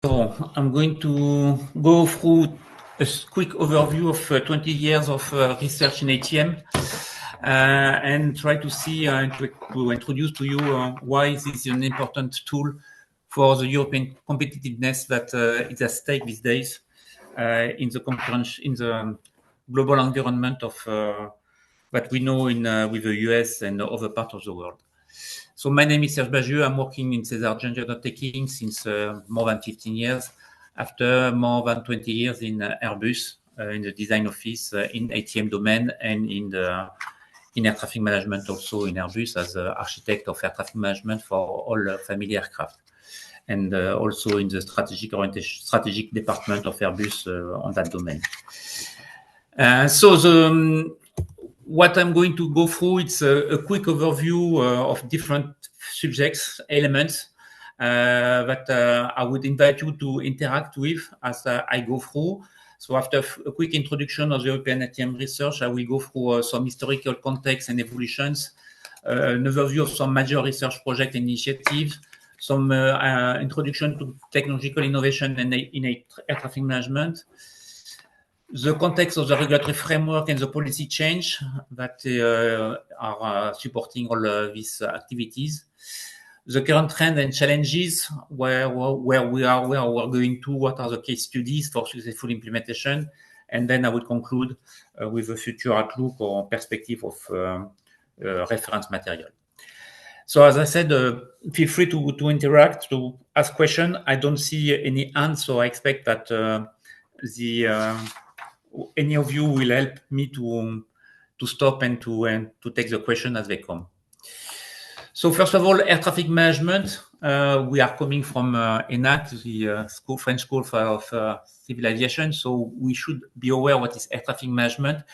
So I'm going to go through a quick overview of 20 years of research in ATM and try to see to introduce to you why this is an important tool for the European competitiveness that is at stake these days in the global environment of that we know in with the US and other parts of the world. So my name is Serge BAGIEU. I'm working in SESAR Joint Undertaking since more than 15 years, after more than 20 years in Airbus, in the design office, in ATM domain, and in air traffic management also in Airbus as architect of air traffic management for all family aircraft. And also in the strategic department of Airbus on that domain. What I'm going to go through, it's a quick overview of different subjects, elements that I would invite you to interact with as I go through. So after a quick introduction of the European ATM research, I will go through some historical context and evolutions, an overview of some major research project initiatives, some introduction to technological innovation and in air traffic management, the context of the regulatory framework and the policy change that are supporting all these activities, the current trend and challenges, where we are, where we're going to, what are the case studies for successful implementation, and then I will conclude with a future outlook or perspective of reference material. So as I said, feel free to interact, to ask questions. I don't see any hands, so I expect that any of you will help me to stop and to take the question as they come. So first of all, air traffic management. We are coming from ENAC, the French School of Civil Aviation. So we should be aware what is air traffic management.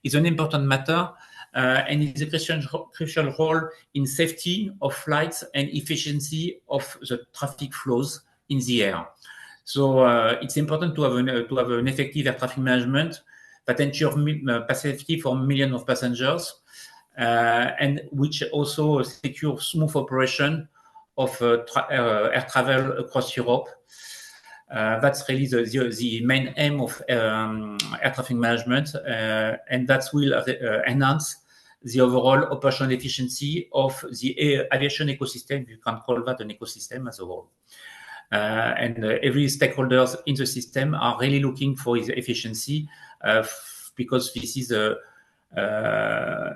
It's an important matter, and it's a crucial role in safety of flights and efficiency of the traffic flows in the air. So it's important to have an effective air traffic management that ensures safety for millions of passengers, and which also secures smooth operation of air travel across Europe. That's really the main aim of air traffic management, and that will enhance the overall operational efficiency of the aviation ecosystem. You can call that an ecosystem as a whole. And every stakeholders in the system are really looking for its efficiency because this is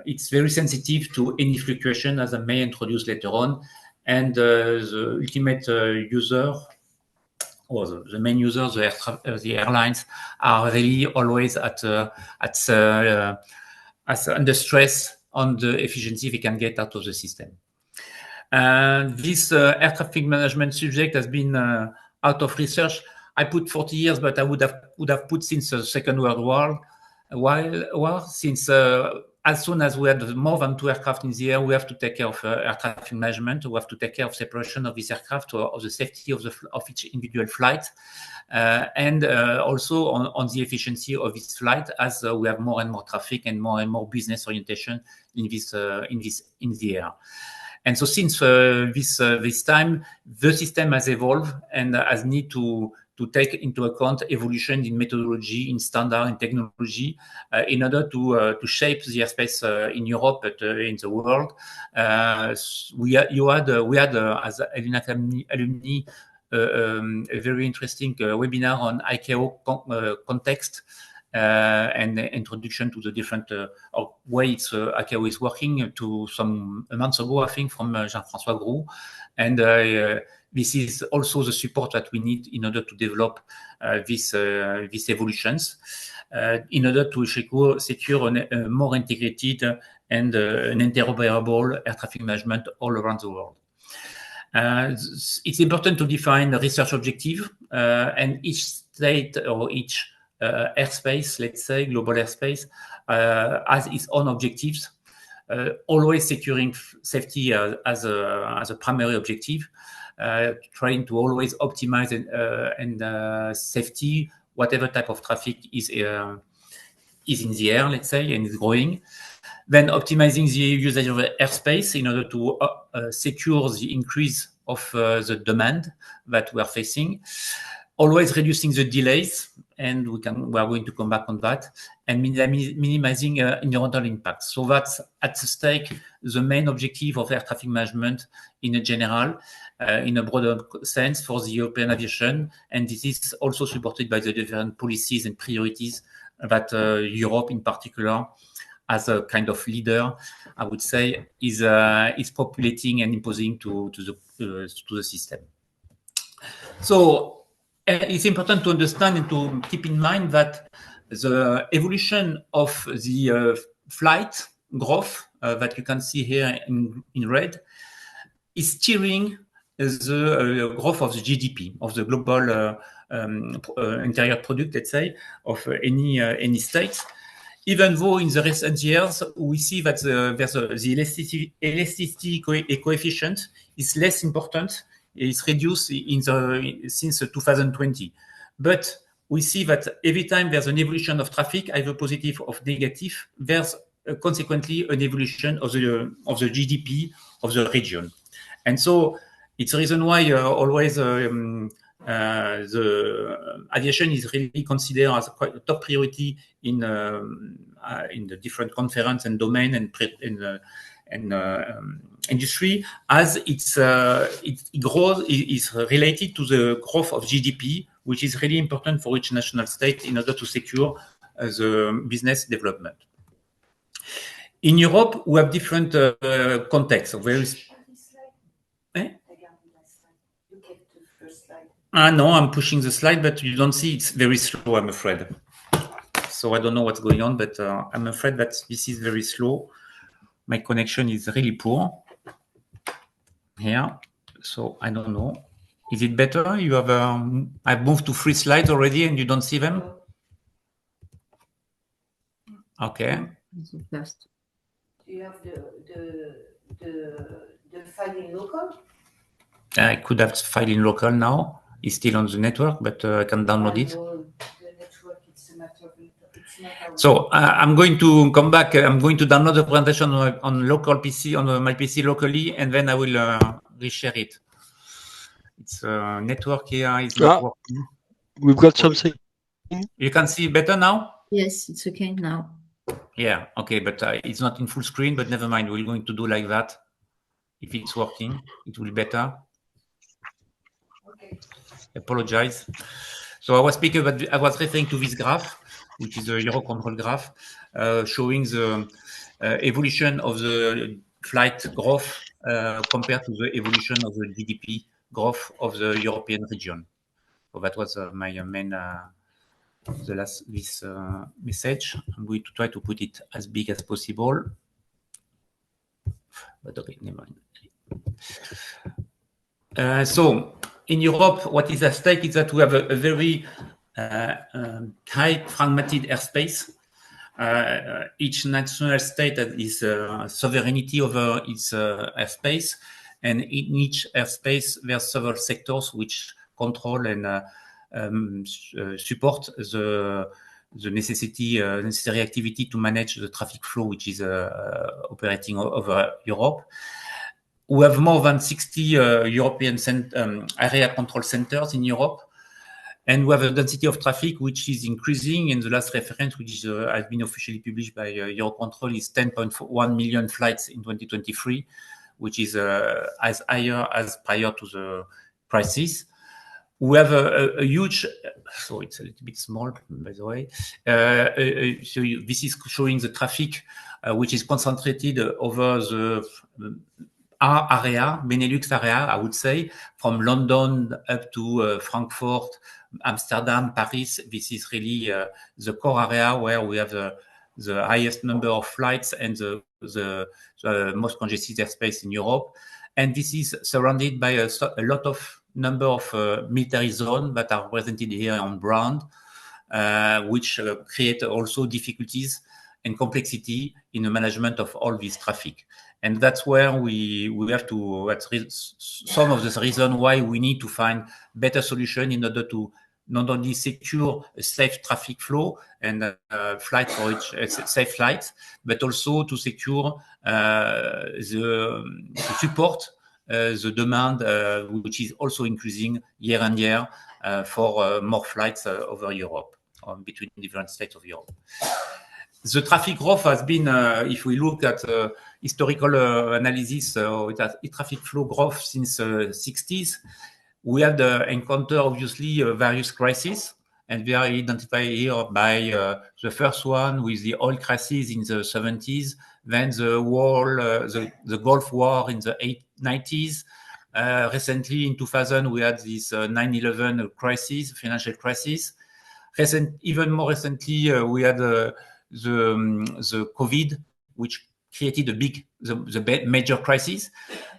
it's very sensitive to any fluctuation, as I may introduce later on. And the ultimate user, or the main users, the airlines, are really always under stress on the efficiency they can get out of the system. This air traffic management subject has been out of research. I put 40 years, but I would have put since the Second World War. Since as soon as we had more than 2 aircraft in the air, we have to take care of air traffic management. We have to take care of separation of this aircraft, or of the safety of each individual flight, and also on the efficiency of this flight, as we have more and more traffic and more business orientation in the air. And so since this time, the system has evolved and has need to take into account evolution in methodology, in standard, in technology, in order to shape the airspace in Europe, but in the world. We had as IENAC alumni a very interesting webinar on ICAO context. And introduction to the different ways ICAO is working to some months ago, I think, from Jean-François Groux. And this is also the support that we need in order to develop these evolutions, in order to secure a more integrated and an interoperable air traffic management all around the world. It's important to define a research objective, and each state or each airspace, let's say, global airspace, has its own objectives, always securing safety as a primary objective, trying to always optimize and safety, whatever type of traffic is in the air, let's say, and is growing. Then optimizing the usage of airspace in order to secure the increase of the demand that we are facing. always reducing the delays, and we are going to come back on that, and minimizing environmental impact. So that's at stake the main objective of air traffic management in a general, in a broader sense for the European aviation, and this is also supported by the different policies and priorities that Europe in particular, as a kind of leader, I would say, is populating and imposing to the system. So it's important to understand and to keep in mind that the evolution of the flight growth that you can see here in red is steering the growth of the GDP, of the global interior product, let's say, of any state. Even though in the recent years we see that the elasticity coefficient is less important, it's reduced since 2020. But we see that every time there's an evolution of traffic, either positive or negative, there's consequently an evolution of the GDP of the region. And so it's a reason why always the aviation is really considered as a top priority in the different conference and domain and industry, as it grows is related to the growth of GDP, which is really important for each national state in order to secure the business development. In Europe, we have different contexts. No, I'm pushing the slide, but you don't see it's very slow, I'm afraid. So I don't know what's going on, but I'm afraid that this is very slow. My connection is really poor here, so I don't know. Is it better? You have I've moved to 3 slides already, and you don't see them. Okay. Do you have the file in local? I could have file in local now. It's still on the network, but I can download it. The network, it's a matter of So I'm going to come back. I'm going to download the presentation on local PC, on my PC locally, and then I will reshare it. It's network here is not working. We've got something. You can see better now? Yes, it's okay now. Yeah, okay, but it's not in full screen, but never mind. We're going to do like that. If it's working, it will be better. Okay. Apologize. So I was speaking about, I was referring to this graph, which is a Eurocontrol graph, showing the evolution of the flight growth compared to the evolution of the GDP growth of the European region. So that was my main, this message. I'm going to try to put it as big as possible. But okay, never mind. So in Europe, what is at stake is that we have a very high fragmented airspace. Each national state has sovereignty over its airspace, and in each airspace there are several sectors which control and support the necessary activity to manage the traffic flow which is operating over Europe. We have more than 60 European area control centers in Europe, and we have a density of traffic which is increasing. And the last reference, which has been officially published by Eurocontrol, is 10.1 million flights in 2023, which is as higher as prior to the crisis. We have a huge, so it's a little bit small, by the way. So this is showing the traffic which is concentrated over the area, Benelux area, I would say, from London up to Frankfurt, Amsterdam, Paris. This is really the core area where we have the highest number of flights and the most congested airspace in Europe. And this is surrounded by a lot of number of military zones that are represented here on brown, which create also difficulties and complexity in the management of all this traffic. And that's where we have to, that's some of the reason why we need to find better solution in order to not only secure a safe traffic flow and flight for each safe flights, but also to secure the support the demand, which is also increasing year on year for more flights over Europe, between different states of Europe. The traffic growth has been, if we look at historical analysis of traffic flow growth since 60s, we have encountered obviously various crises, and they are identified here by the first one with the oil crisis in the 70s, then the war, the Gulf War in the 90s. Recently in 2000, we had this 9/11 crisis, financial crisis. Even more recently, we had the COVID, which created the major crisis.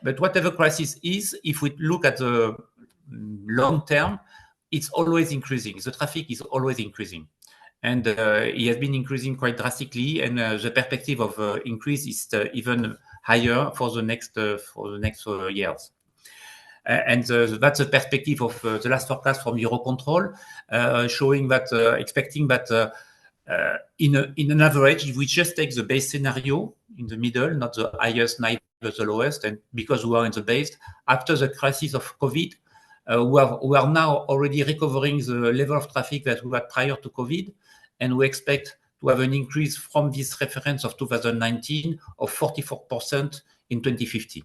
But whatever crisis is, if we look at the long term, it's always increasing. The traffic is always increasing, and it has been increasing quite drastically. And the perspective of increase is even higher for the next years. And that's the perspective of the last forecast from Eurocontrol, showing that expecting that in an average, if we just take the base scenario in the middle, not the highest, neither the lowest, and because we are in the base, after the crisis of COVID, we are now already recovering the level of traffic that we had prior to COVID, and we expect to have an increase from this reference of 2019 of 44% in 2050.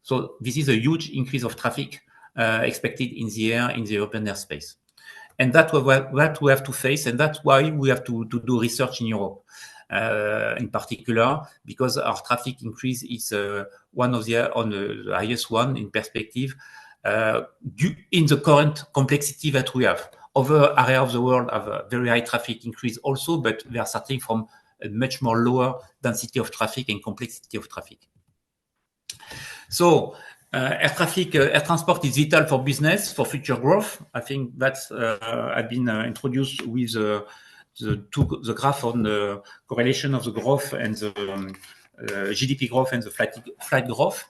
So this is a huge increase of traffic expected in the air, in the European airspace. And that's what we have to face, and that's why we have to do research in Europe, in particular, because our traffic increase is one of the highest one in perspective, in the current complexity that we have. Other areas of the world have a very high traffic increase also, but they are starting from a much more lower density of traffic and complexity of traffic. So air transport is vital for business, for future growth. I think that's had been introduced with the graph on the correlation of the growth and the GDP growth and the flight growth.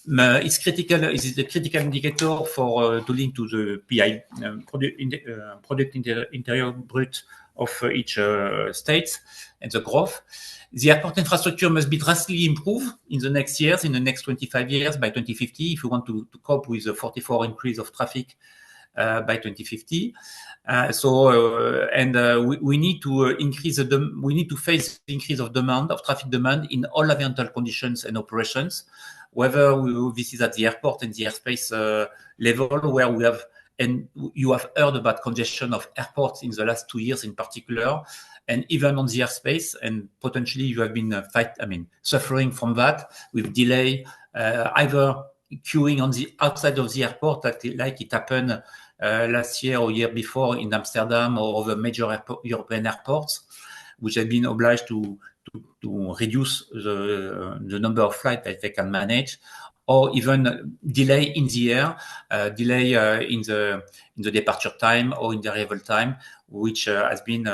It's critical. It's the critical indicator for to link to the PI, product interior brut of each state and the growth. The airport infrastructure must be drastically improved in the next years, in the next 25 years, by 2050, if we want to cope with the 44 increase of traffic by 2050. We need to we need to face the increase of demand, of traffic demand in all environmental conditions and operations, whether this is at the airport and the airspace level, where we have, and you have heard about congestion of airports in the last 2 years in particular, and even on the airspace, and potentially you have been suffering from that with delay, either queuing on the outside of the airport, like it happened last year or year before in Amsterdam or other major European airports, which have been obliged to reduce the number of flights that they can manage, or even delay in the air, delay in the departure time or in the arrival time, which has been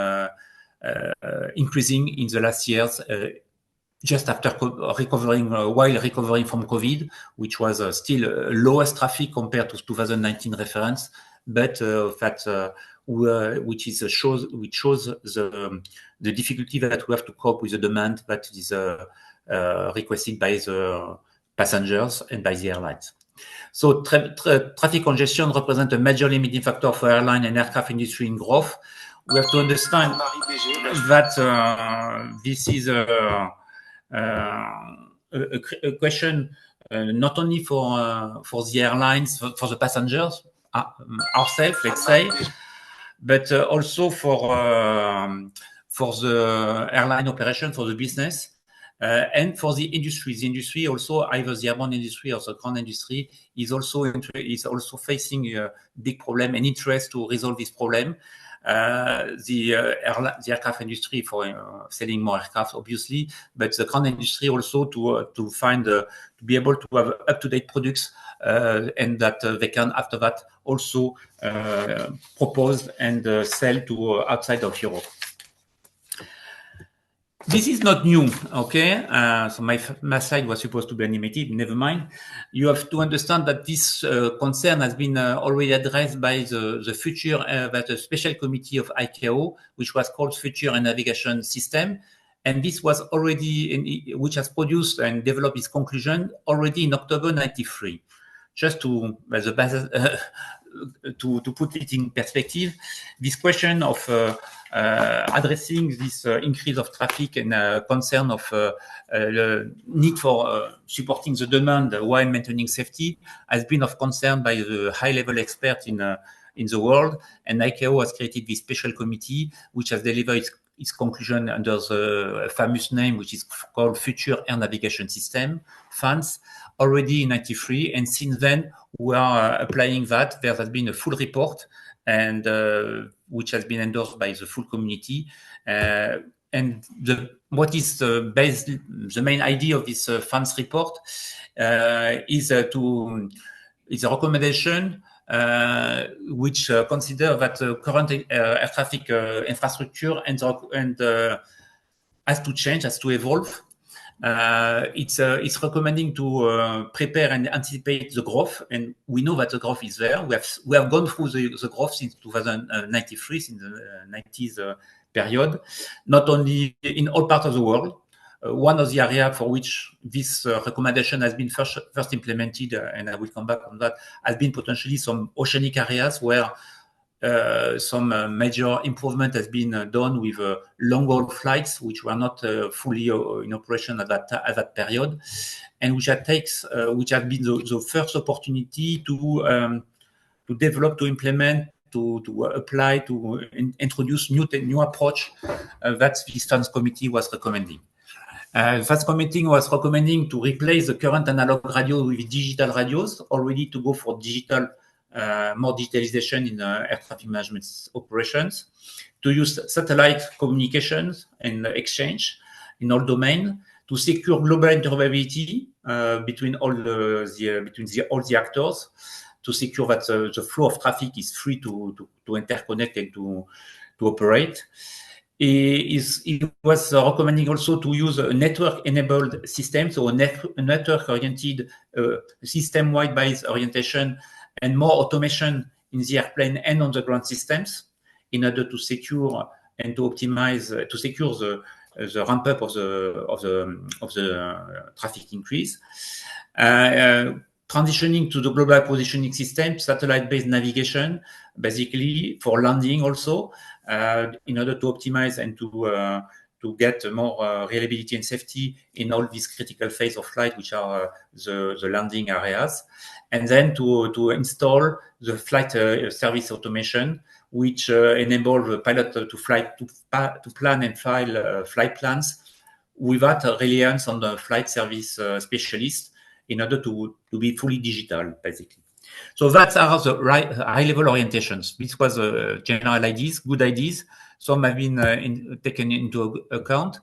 increasing in the last years, just after while recovering from COVID, which was still lowest traffic compared to 2019 reference, but which shows the difficulty that we have to cope with the demand that is requested by the passengers and by the airlines. So traffic congestion represents a major limiting factor for airline and aircraft industry in growth. We have to understand that this is a question not only for the airlines, for the passengers, ourselves, let's say, but also for the airline operation, for the business, and for the industry. The industry also, either the airborne industry or the ground industry, is also facing a big problem and interest to resolve this problem. The aircraft industry for selling more aircraft, obviously, but the ground industry also to find to be able to have up-to-date products, and that they can after that also propose and sell to outside of Europe. This is not new, okay? So my slide was supposed to be animated, never mind. You have to understand that this concern has been already addressed by the future, that a special committee of ICAO, which was called Future and Navigation System. And this was already, which has produced and developed its conclusion already in October 93. Just to, as a basis, to put it in perspective, this question of addressing this increase of traffic and concern of the need for supporting the demand while maintaining safety has been of concern by the high-level experts in the world. And ICAO has created this special committee, which has delivered its conclusion under the famous name, which is called Future Air Navigation System, FANS, already in 93. And since then, we are applying that. There has been a full report, and which has been endorsed by the full community. And what is the main idea of this FANS report is a recommendation which consider that current air traffic infrastructure and has to change, has to evolve. It's recommending to prepare and anticipate the growth, and we know that the growth is there. We have gone through the growth since 1993, since the 90s period, not only in all parts of the world. One of the areas for which this recommendation has been first implemented, and I will come back on that, has been potentially some oceanic areas where some major improvement has been done with long-haul flights, which were not fully in operation at that period, and which have been the first opportunity to develop, to implement, to apply, to introduce new approach that this FANS committee was recommending. FANS committee was recommending to replace the current analog radio with digital radios, already to go for digital, more digitalization in air traffic management operations, to use satellite communications and exchange in all domains, to secure global interoperability between all the actors, to secure that the flow of traffic is free to interconnect and to operate. It was recommending also to use a network-enabled system, so a network-oriented, system-wide based orientation, and more automation in the airplane and on the ground systems, in order to secure and to optimize, to secure the ramp up of the traffic increase. Transitioning to the global positioning system, satellite-based navigation, basically for landing also, in order to optimize and to get more reliability and safety in all these critical phases of flight, which are the landing areas. And then to install the flight service automation, which enable the pilot to plan and file flight plans without reliance on the flight service specialist, in order to be fully digital, basically. So that are the high-level orientations. This was general ideas, good ideas. Some have been taken into account.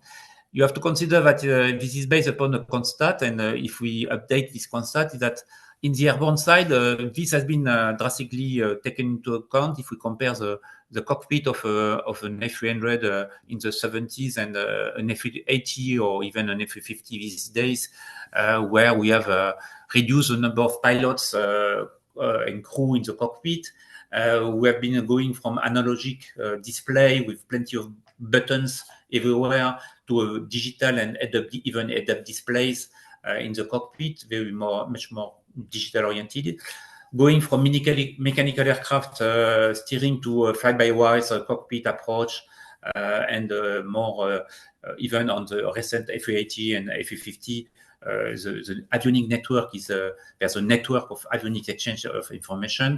You have to consider that this is based upon a constat, and if we update this constat, is that in the airborne side, this has been drastically taken into account. If we compare the cockpit of an A300 in the 70s and an A380 or even an A350 these days, where we have reduced the number of pilots and crew in the cockpit. We have been going from analogic display with plenty of buttons everywhere to a digital and even head-up displays in the cockpit, much more digital oriented. Going from mechanical aircraft steering to fly-by-wire cockpit approach, and more even on the recent A380 and A350. The avionic network is there's a network of avionic exchange of information.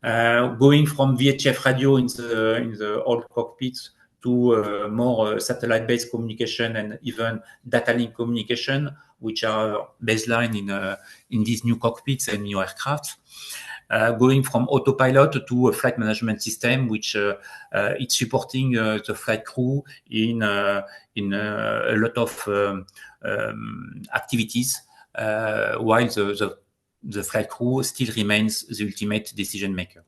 Going from VHF radio in the old cockpits to more satellite-based communication and even data link communication, which are baseline in these new cockpits and new aircraft. Going from autopilot to a flight management system, which it's supporting the flight crew in a lot of activities, while the flight crew still remains the ultimate decision maker.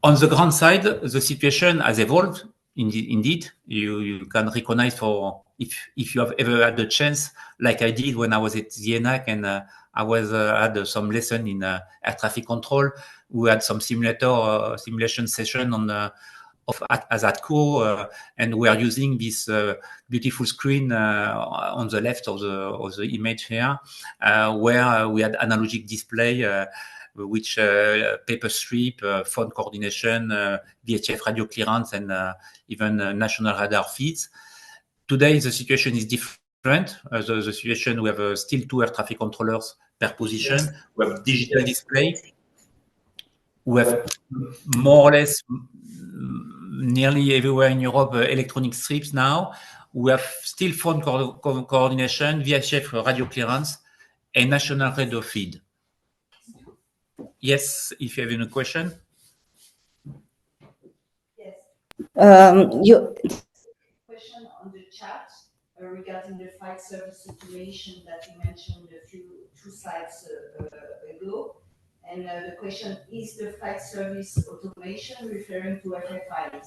On the ground side, the situation has evolved. Indeed, you can recognize if you have ever had the chance, like I did when I was at the ENAC, and I had some lesson in air traffic control. We had some simulation session as at core, and we are using this beautiful screen on the left of the image here, where we had analogic display, which paper strip, phone coordination, VHF radio clearance, and even national radar feeds. Today, the situation is different. The situation, we have still 2 air traffic controllers per position. Yes. We have digital display. We have more or less nearly everywhere in Europe electronic strips now. We have still phone coordination, VHF radio clearance, and national radio feed. Yes, if you have any question. Yes. Question on the chat regarding the flight service automation that you mentioned two slides ago. And the question, is the flight service automation referring to FFIs?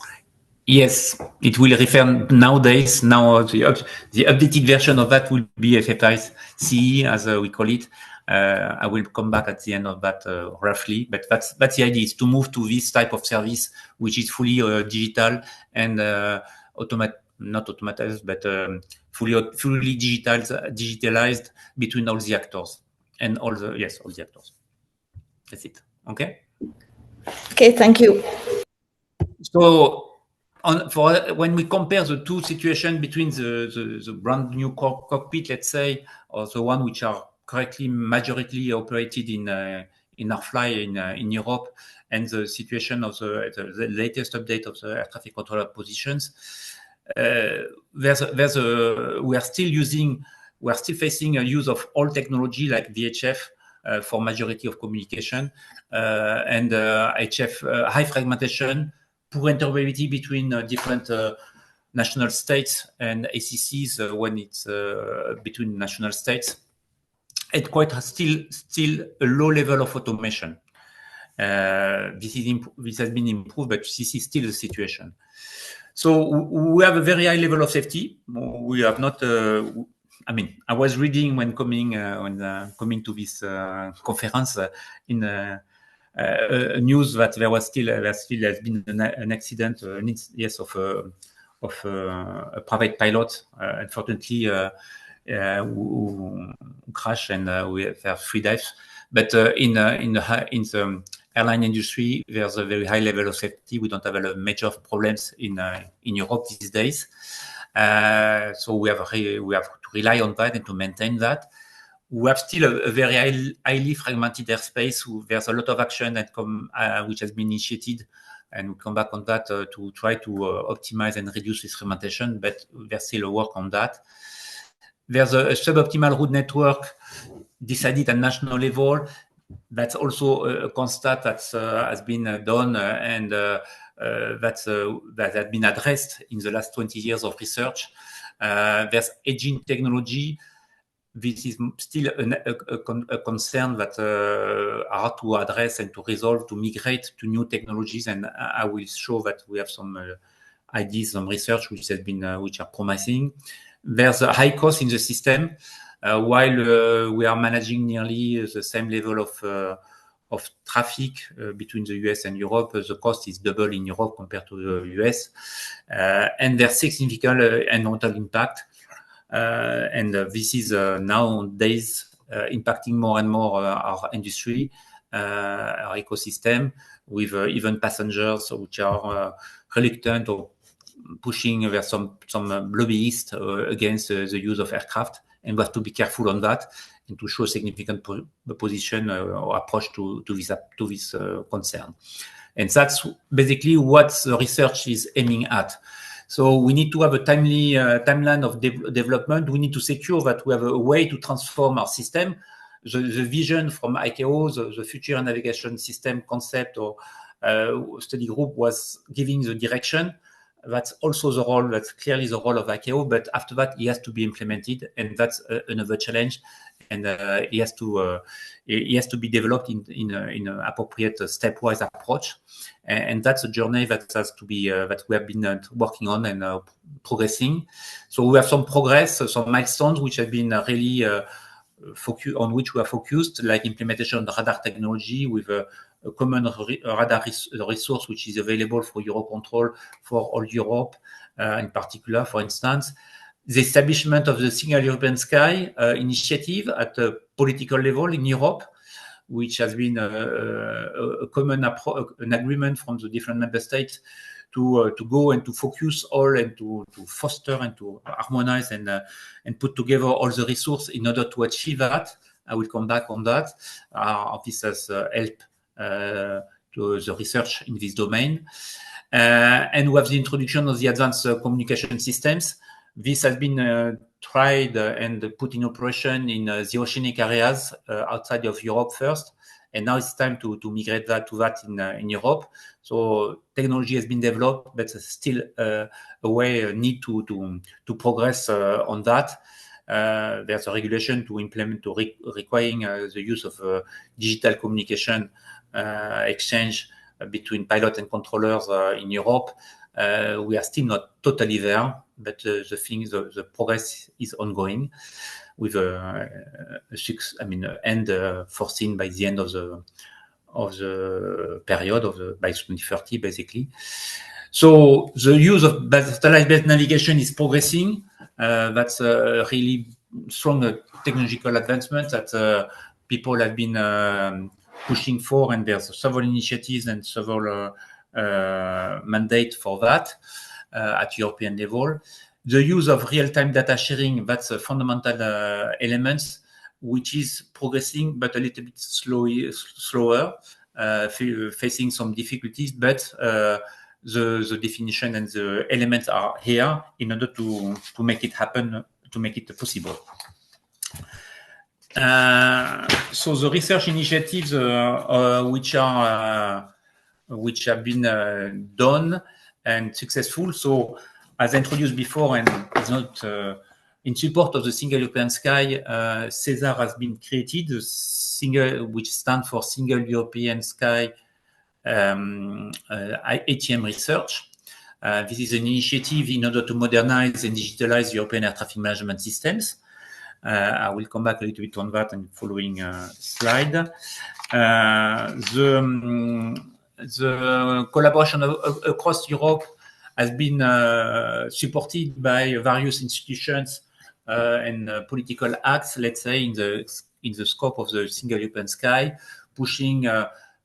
Yes, it will refer nowadays. Now the updated version of that will be FFIs CE, as we call it. I will come back at the end of that roughly, but that's the idea, is to move to this type of service, which is fully digital and not automatized, but fully digitalized between all the actors and all the actors. That's it. Okay. Okay, thank you. So, when we compare the 2 situations between the brand new cockpit, let's say, or the one which are correctly majority operated in AirFly in Europe, and the situation of the latest update of the air traffic controller positions, we are still facing a use of old technology like VHF for majority of communication, and HF high fragmentation, poor interoperability between different national states and ACCs when it's between national states, and quite still a low level of automation. This has been improved, but this is still the situation. So we have a very high level of safety. We have not. I mean, I was reading when coming to this conference in news that there still has been an accident, of a private pilot, unfortunately, who crashed, and we have 3 deaths. But in the airline industry, there's a very high level of safety. We don't have a major problems in Europe these days. So we have to rely on that and to maintain that. We have still a very highly fragmented airspace. There's a lot of action that which has been initiated, and we'll come back on that to try to optimize and reduce this fragmentation, but there's still a work on that. There's a suboptimal route network decided at national level. That's also a constat that has been done, and that has been addressed in the last 20 years of research. There's aging technology. This is still a concern that are to address and to resolve, to migrate to new technologies. And I will show that we have some ideas, some research which are promising. There's a high cost in the system. While we are managing nearly the same level of traffic between the US and Europe, the cost is double in Europe compared to the US. And there's significant environmental impact. And this is nowadays impacting more and more our industry, our ecosystem, with even passengers which are reluctant or pushing. There are some lobbyists against the use of aircraft, and we have to be careful on that and to show significant position or approach to this concern. And that's basically what the research is aiming at. So we need to have a timely timeline of development. We need to secure that we have a way to transform our system. The vision from ICAO, the future navigation system concept or study group, was giving the direction. That's also the role. That's clearly the role of ICAO. But after that, it has to be implemented, and that's another challenge. And it has to be developed in an appropriate stepwise approach. And that's a journey that has to be that we have been working on and progressing. So we have some progress, some milestones which have been really on which we are focused, like implementation of the radar technology with a common radar resource which is available for Eurocontrol for all Europe, in particular, for instance. The establishment of the Single European Sky initiative at a political level in Europe, which has been a common an agreement from the different member states to go and to focus all and to foster and to harmonize and put together all the resources in order to achieve that. I will come back on that. This has helped to the research in this domain. And we have the introduction of the advanced communication systems. This has been tried and put in operation in the oceanic areas outside of Europe first. And now it's time to migrate that to that in Europe. So technology has been developed, but still a way need to progress on that. There's a regulation to implement requiring the use of digital communication exchange between pilot and controllers in Europe. We are still not totally there, but the progress is ongoing, with end foreseen by the end of the period by 2030, basically. So the use of satellite-based navigation is progressing. That's a really strong technological advancement that people have been pushing for, and there's several initiatives and several mandates for that at European level. The use of real-time data sharing, that's a fundamental element, which is progressing, but a little bit slower, facing some difficulties, but the definition and the elements are here in order to make it happen, to make it possible. So the research initiatives which have been done and successful. So as I introduced before, and it's not in support of the Single European Sky, SESAR has been created, which stands for Single European Sky ATM research. This is an initiative in order to modernize and digitalize European air traffic management systems. I will come back a little bit on that in the following slide. The collaboration across Europe has been supported by various institutions and political acts, let's say, in the scope of the Single European Sky, pushing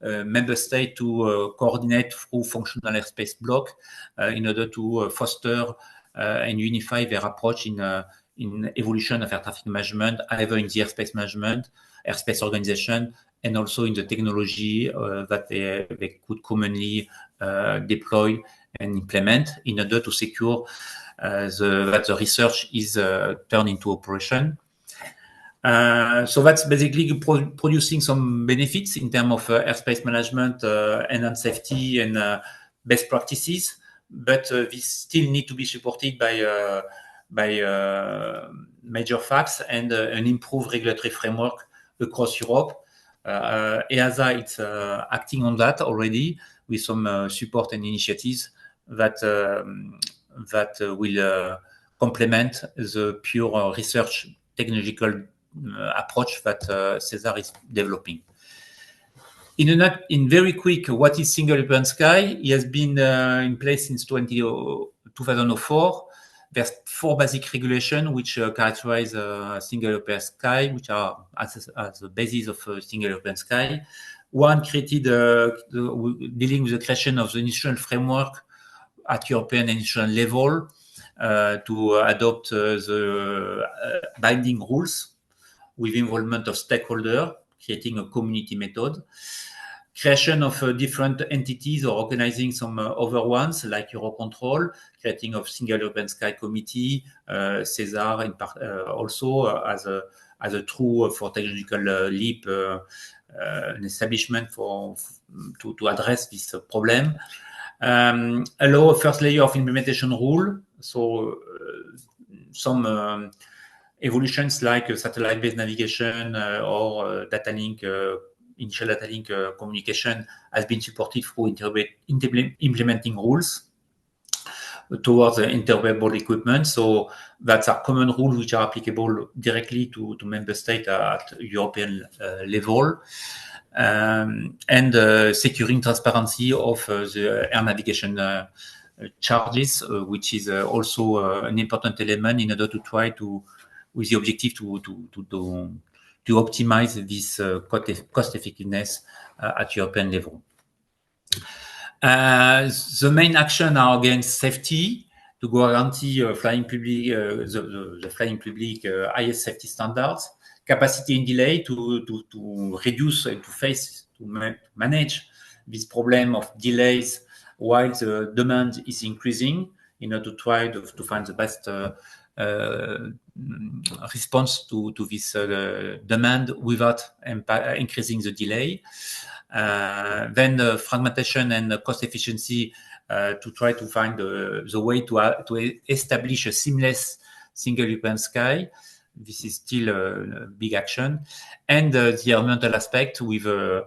member states to coordinate through functional airspace block in order to foster and unify their approach in evolution of air traffic management, either in the airspace management, airspace organization, and also in the technology that they could commonly deploy and implement in order to secure that the research is turned into operation. So that's basically producing some benefits in terms of airspace management, enhanced safety, and best practices. But this still need to be supported by major facts and an improved regulatory framework across Europe. EASA is acting on that already with some support and initiatives that will complement the pure research technological approach that SESAR is developing. In very quick, what is Single European Sky? It has been in place since 2004. There's 4 basic regulations which characterize Single European Sky, which are as the basis of Single European Sky. One created dealing with the creation of the institutional framework at European and national level to adopt the binding rules with involvement of stakeholders, creating a community method. Creation of different entities or organizing some other ones like Eurocontrol, creating of Single European Sky Committee, SESAR also as a true for technological leap, an establishment to address this problem. Allow a first layer of implementation rule, so some evolutions like satellite-based navigation or data link. Initial data link communication has been supported through implementing rules towards interoperable equipment. So that's our common rules which are applicable directly to member states at European level. and securing transparency of the air navigation charges, which is also an important element in order to try to, with the objective to optimize this cost effectiveness at European level. The main action are against safety to guarantee flying public, the flying public highest safety standards, capacity and delay to reduce and to manage this problem of delays while the demand is increasing in order to try to find the best response to this demand without increasing the delay. Then fragmentation and cost efficiency to try to find the way to establish a seamless single European sky. This is still a big action. And the environmental aspect with a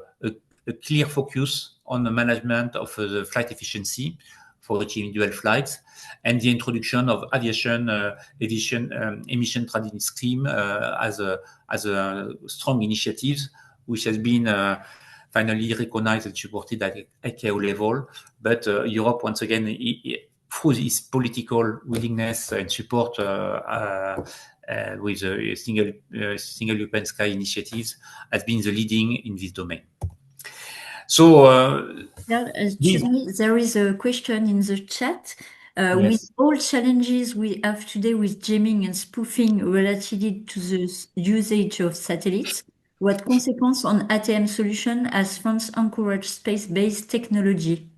clear focus on the management of the flight efficiency for achieving dual flights, and the introduction of aviation emission trading scheme as a strong initiative, which has been finally recognized and supported at ICAO level. But Europe, once again, through its political willingness and support with a single European sky initiatives, has been the leading in this domain. So there is a question in the chat. Yes. With all challenges we have today with jamming and spoofing related to the usage of satellites, what consequence on ATM solution as France encourage space-based technology?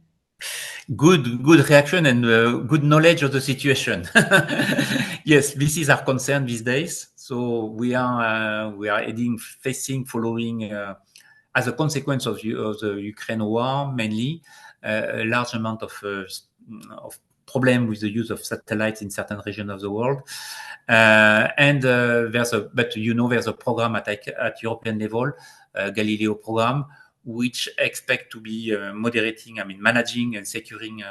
Good reaction and good knowledge of the situation. Yes, this is our concern these days. So we are following as a consequence of the Ukraine war, mainly a large amount of problem with the use of satellites in certain regions of the world. There's a program at European level, Galileo program, which expect to be managing and securing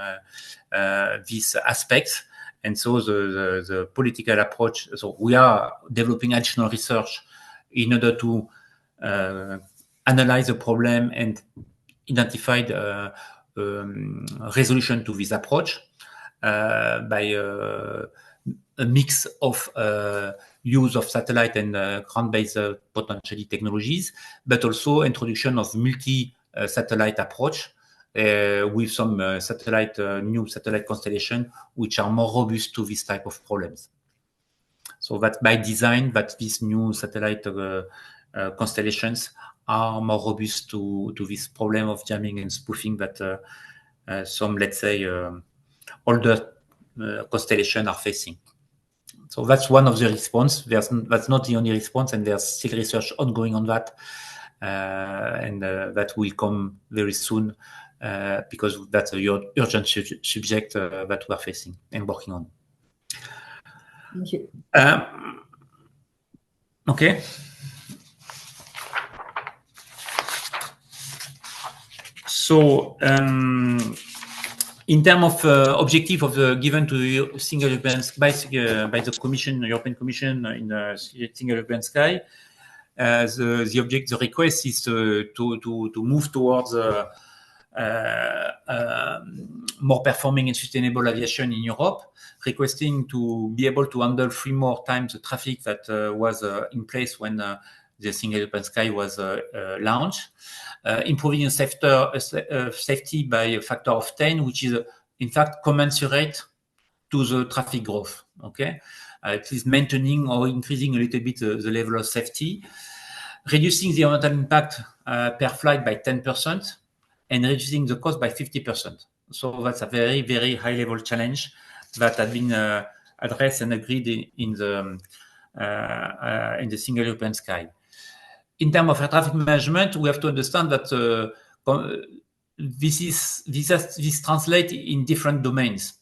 these aspects. And so the political approach. So we are developing additional research in order to analyze the problem and identify the resolution to this approach by a mix of use of satellite and ground-based potentially technologies, but also introduction of multi-satellite approach with some new satellite constellation which are more robust to this type of problems. So that by design, that these new satellite constellations are more robust to this problem of jamming and spoofing that some, let's say, older constellation are facing. So that's one of the response. That's not the only response, and there's still research ongoing on that, and that will come very soon because that's a urgent subject that we are facing and working on. Thank you. Okay. So, in terms of objective of the given to the single European by the Commission, European Commission in the single European sky, the request is to move towards more performing and sustainable aviation in Europe, requesting to be able to handle 3 more times the traffic that was in place when the single European sky was launched. Improving in safety by a factor of 10, which is in fact commensurate to the traffic growth. Okay, it is maintaining or increasing a little bit the level of safety, reducing the environmental impact per flight by 10%, and reducing the cost by 50%. So that's a very, very high level challenge that has been addressed and agreed in the single European sky. In terms of air traffic management, we have to understand that this translates in different domains.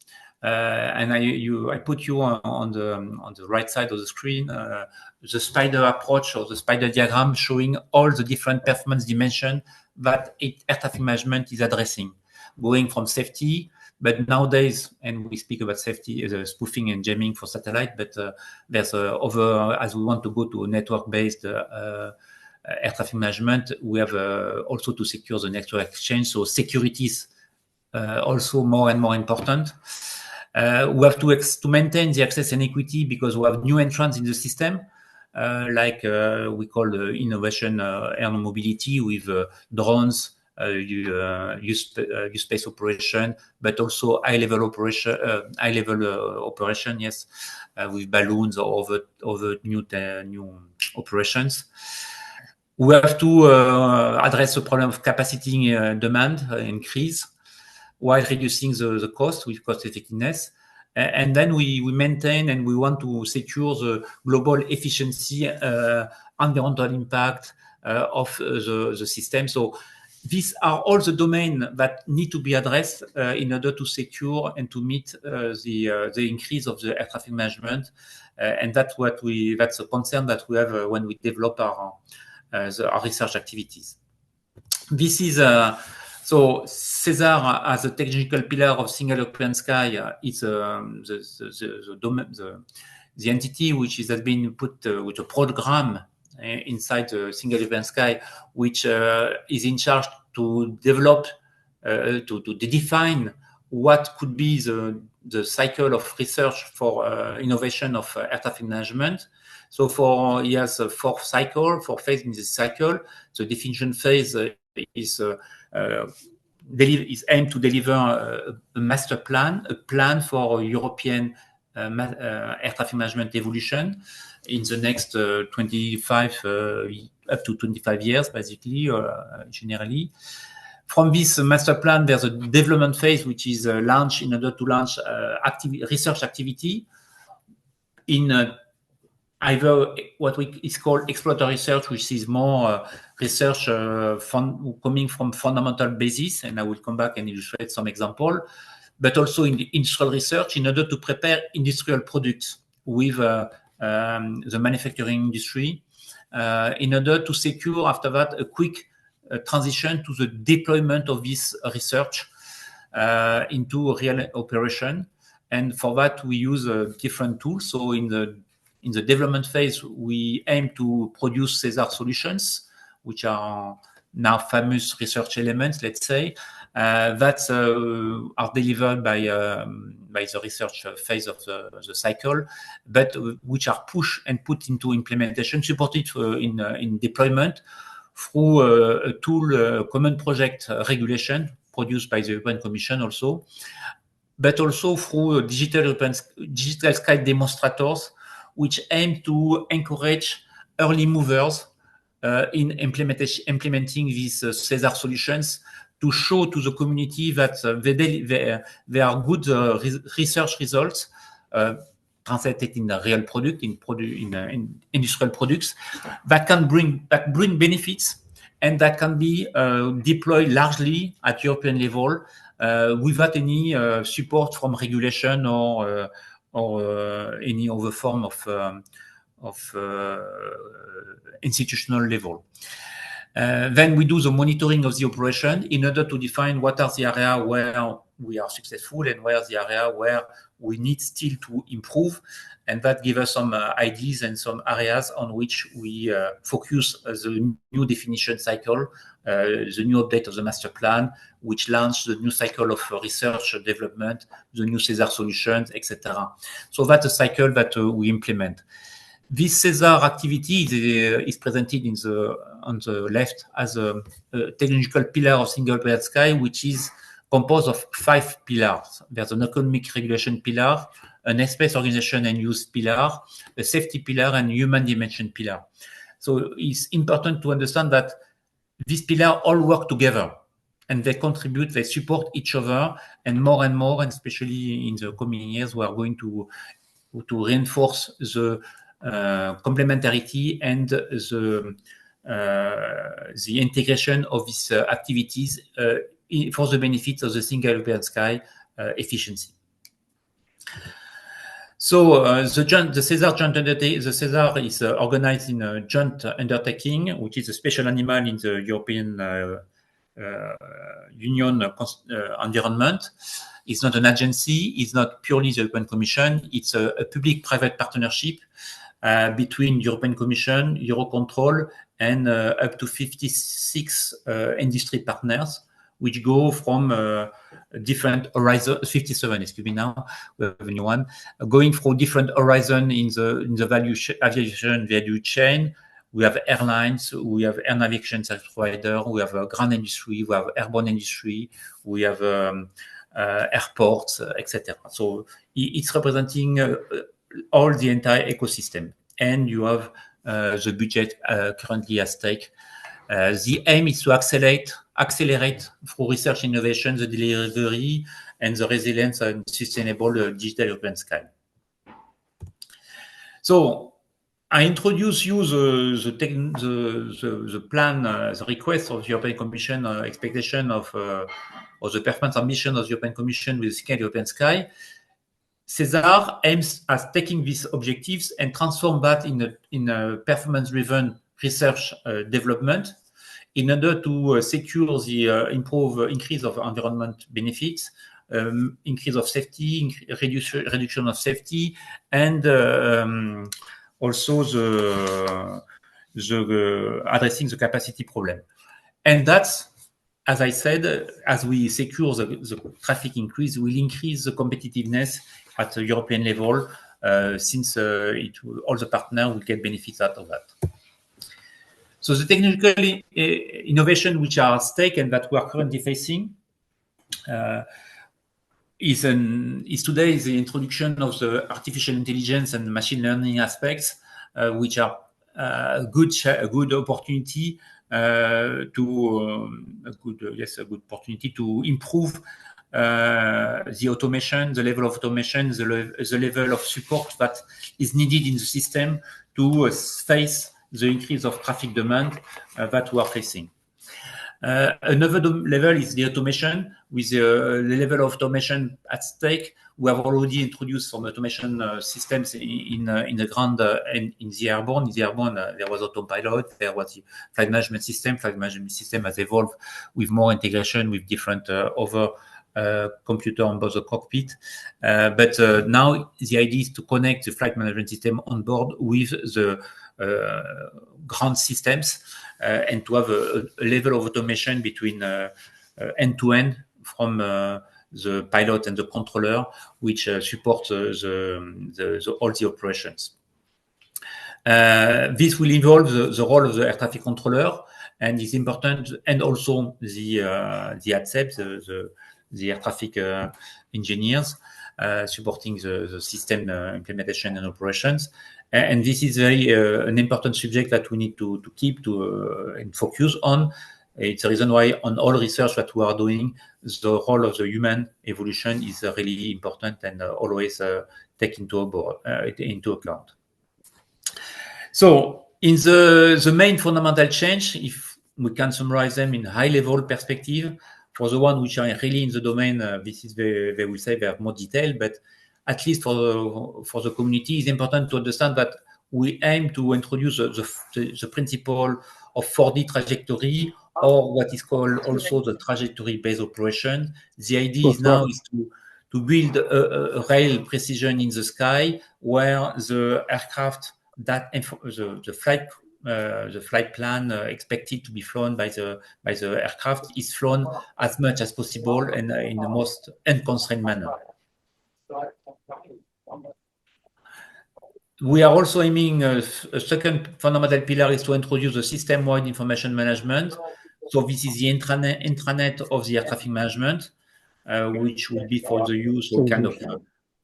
And I put you on the right side of the screen the spider approach or the spider diagram showing all the different performance dimensions that air traffic management is addressing, going from safety. But nowadays, and we speak about safety, spoofing and jamming for satellite, but there's as we want to go to a network-based air traffic management, we have also to secure the network exchange. So security is also more and more important. We have to maintain the access and equity because we have new entrants in the system, like we call innovation air mobility with drones, space operation, but also high-level operation, yes, with balloons or other new operations. We have to address the problem of capacity demand increase while reducing the cost with cost effectiveness. And then we maintain and we want to secure the global efficiency, environmental impact of the system. So these are all the domains that need to be addressed in order to secure and to meet the increase of the air traffic management. And that's a concern that we have when we develop our research activities. This is so SESAR as a technical pillar of Single European Sky is the entity which has been put with a program inside the Single European Sky, which is in charge to develop, to define what could be the cycle of research for innovation of air traffic management. So he has a four phase in this cycle. The definition phase is aimed to deliver a master plan, a plan for European air traffic management evolution in the next 25 up to 25 years, basically, generally. From this master plan, there's a development phase, which is launched in order to launch research activity in either what is called exploratory research, which is more research coming from fundamental basis, and I will come back and illustrate some example, but also in the industrial research in order to prepare industrial products with the manufacturing industry, in order to secure after that a quick transition to the deployment of this research into real operation. And for that, we use different tools. So in the development phase, we aim to produce SESAR solutions, which are now famous research elements, let's say, that are delivered by the research phase of the cycle, but which are pushed and put into implementation, supported in deployment through a tool, common project regulation produced by the European Commission also, but also through digital sky demonstrators, which aim to encourage early movers in implementing these SESAR solutions to show to the community that they are good research results translated in a real product, in industrial products that bring benefits and that can be deployed largely at European level without any support from regulation or any other form of institutional level. Then we do the monitoring of the operation in order to define what are the areas where we are successful and where are the areas where we need still to improve. And that gives us some ideas and some areas on which we focus the new definition cycle, the new update of the master plan, which launched the new cycle of research development, the new SESAR solutions, etc. So that's a cycle that we implement. This SESAR activity is presented on the left as a technical pillar of Single European Sky, which is composed of 5 pillars. There's an economic regulation pillar, an airspace organization and use pillar, a safety pillar, and human dimension pillar. So it's important to understand that these pillars all work together and they contribute, they support each other, and more, and especially in the coming years, we are going to reinforce the complementarity and the integration of these activities for the benefits of the Single European Sky efficiency. So the SESAR joint undertaking, the SESAR is organized in a joint undertaking, which is a special animal in the European Union environment. It's not an agency. It's not purely the European Commission. It's a public-private partnership between European Commission, Eurocontrol, and up to 56 industry partners, which go from different horizon. 57, excuse me. Now we have a new one, going through different horizon in the aviation value chain. We have airlines, we have air navigation service provider, we have ground industry, we have airborne industry, we have airports, etc. So it's representing all the entire ecosystem, and you have the budget currently at stake. The aim is to accelerate through research innovation, the delivery, and the resilience and sustainable digital European sky. So I introduce you the plan, the request of the European Commission, expectation of the performance ambition of the European Commission with the Single European Sky. SESAR aims at taking these objectives and transform that in a performance-driven research development in order to secure the increase of environment benefits, increase of safety, reduction of safety, and also the addressing the capacity problem. And that's, as I said, as we secure the traffic increase, will increase the competitiveness at the European level, since all the partners will get benefits out of that. So the technical innovation which are at stake and that we are currently facing is today the introduction of the artificial intelligence and machine learning aspects, which are a good opportunity to improve the automation, the level of automation, the level of support that is needed in the system to face the increase of traffic demand that we are facing. Another level is the automation. With the level of automation at stake, we have already introduced some automation systems in the ground and in the airborne. In the airborne, there was autopilot, there was the flight management system. Flight management system has evolved with more integration with different other computer on board the cockpit. But now the idea is to connect the flight management system on board with the ground systems and to have a level of automation between end-to-end from the pilot and the controller, which supports all the operations. This will involve the role of the air traffic controller, and is important, and also the ATSEP, the air traffic engineers supporting the system implementation and operations. And this is very an important subject that we need to keep and focus on. It's the reason why on all research that we are doing, the role of the human evolution is really important and always take into account. So in the main fundamental change, if we can summarize them in high-level perspective, for the one which are really in the domain, this is they will say they have more detail, but at least for the community, it's important to understand that we aim to introduce the principle of 4D trajectory, or what is called also the trajectory-based operation. The idea is now is to build a rail precision in the sky, where the aircraft that the flight plan expected to be flown by the aircraft is flown as much as possible and in the most unconstrained manner. We are also aiming a second fundamental pillar is to introduce a system-wide information management. So this is the intranet of the air traffic management, which will be for the use of kind of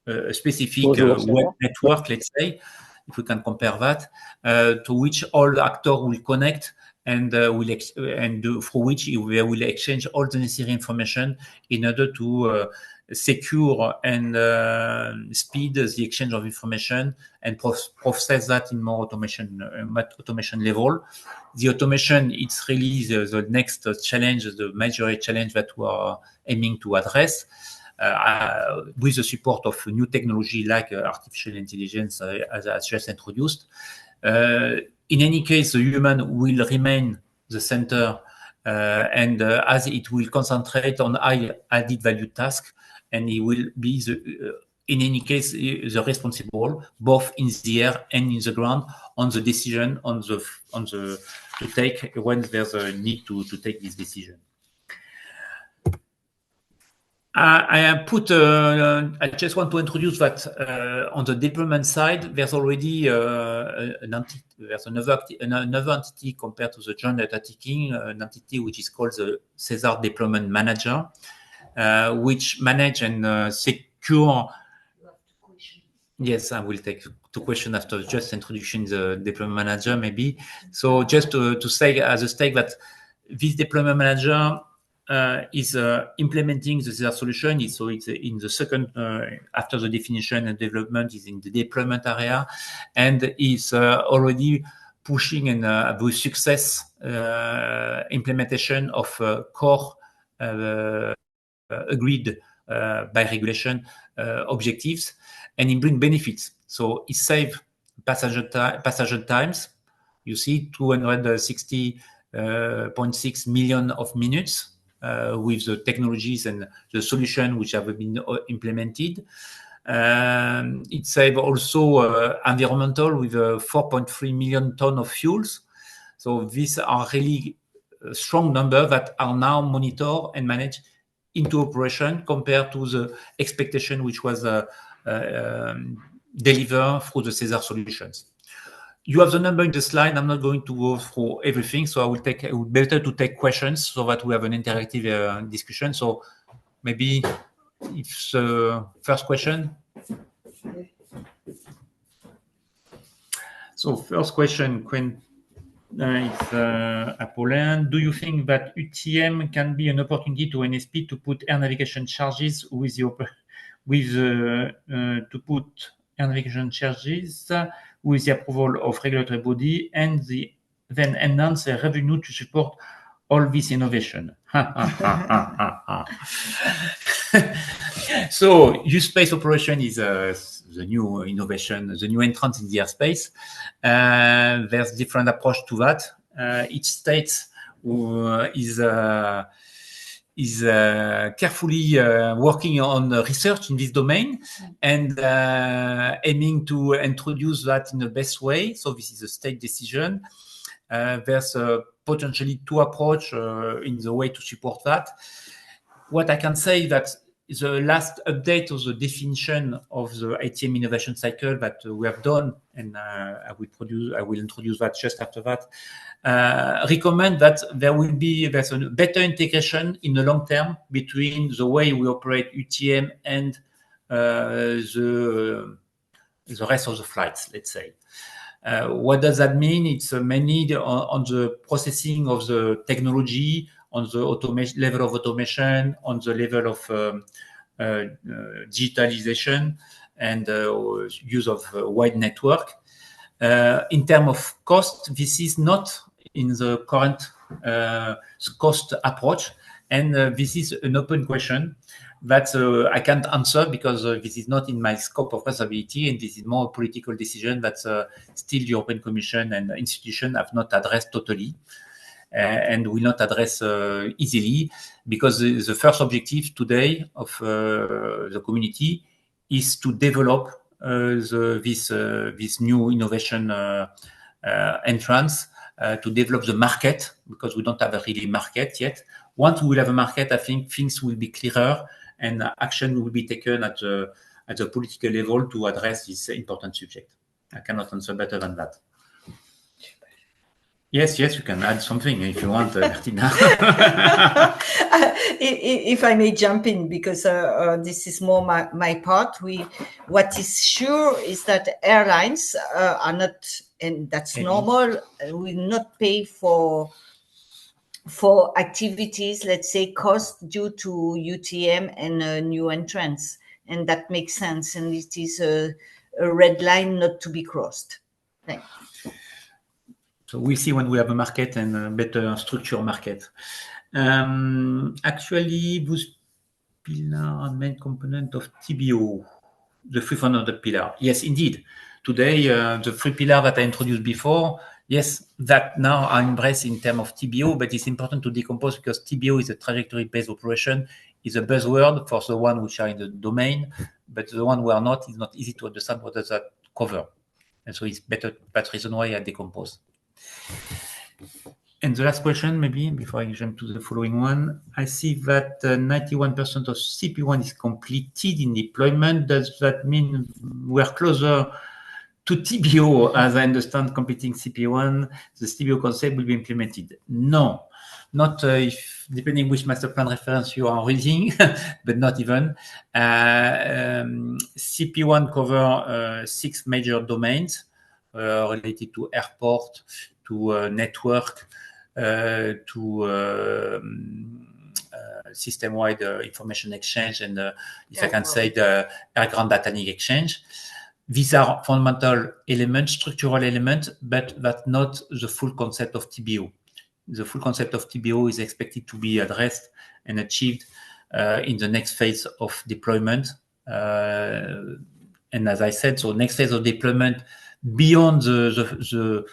a specific web network, let's say, if we can compare that, to which all actors will connect and through which they will exchange all the necessary information in order to secure and speed the exchange of information and process that in more automation level. The automation, it's really the next challenge, the major challenge that we are aiming to address. With the support of new technology like artificial intelligence, as just introduced. In any case, the human will remain the center, and as it will concentrate on high added value tasks, and he will be in any case the responsible both in the air and in the ground on the decision on the take when there's a need to take this decision. I just want to introduce that on the deployment side, there's already there's another entity compared to the Joint Undertaking, an entity which is called the SESAR Deployment Manager, which manage and secure. Yes, I will take two questions after just introducing the deployment manager, maybe. So just to say as a stake that this deployment manager is implementing the SESAR solution. So it's in the second, after the definition and development, is in the deployment area, and is already pushing and with success implementation of core agreed by regulation objectives, and it brings benefits. So it saves passenger times. You see 260.6 million of minutes with the technologies and the solution which have been implemented. It saves also environmental with 4.3 million tons of fuels. So these are really a strong number that are now monitored and managed into operation compared to the expectation which was delivered through the SESAR solutions. You have the number in the slide. I'm not going to go through everything, so I will take. It would be better to take questions so that we have an interactive discussion. So maybe if the first question. So first question, it's Apollin. Do you think that UTM can be an opportunity to NSP to put air navigation charges with the approval of regulatory body and then enhance the revenue to support all this innovation? So U-Space operation is the new innovation, the new entrance in the airspace. There's different approach to that. Each state is carefully working on research in this domain and aiming to introduce that in the best way. So this is a state decision. There's potentially two approaches in the way to support that. What I can say that the last update of the definition of the ATM innovation cycle that we have done, and I will introduce that just after that, recommend that there's a better integration in the long term between the way we operate UTM and the rest of the flights, let's say. What does that mean? It's mainly on the processing of the technology, on the automation level of automation, on the level of digitalization and use of wide network. In terms of cost, this is not in the current cost approach, and this is an open question that I can't answer because this is not in my scope of responsibility, and this is more a political decision that still the European Commission and institutions have not addressed totally. And will not address easily, because the first objective today of the community is to develop this new innovation entrance, to develop the market, because we don't have a really market yet. Once we will have a market, I think things will be clearer and action will be taken at the political level to address this important subject. I cannot answer better than that. Yes, you can add something if you want, Martina. If I may jump in, because this is more my part. What is sure is that airlines are not, and that's normal, will not pay for activities, let's say, cost due to UTM and new entrants, and that makes sense, and it is a red line not to be crossed. Thanks. So we'll see when we have a market and a better structure market. Actually, those pillars are main component of TBO, the 300 pillar. Yes, indeed. Today, the 3 pillars that I introduced before, yes, that now are embraced in terms of TBO, but it's important to decompose because TBO is a trajectory-based operation, is a buzzword for the one which are in the domain, but the one who are not, is not easy to understand what does that cover. And so it's better, that's the reason why I decompose. And the last question, maybe, before I jump to the following one, I see that 91% of CP1 is completed in deployment. Does that mean we're closer to TBO, as I understand, completing CP1, the TBO concept will be implemented? No, not if, depending which master plan reference you are reading, but not even. CP1 cover 6 major domains related to airport, to network, to system-wide information exchange, and if I can say, the air ground data link exchange. These are fundamental elements, structural elements, but that's not the full concept of TBO. The full concept of TBO is expected to be addressed and achieved in the next phase of deployment. And as I said, so next phase of deployment beyond so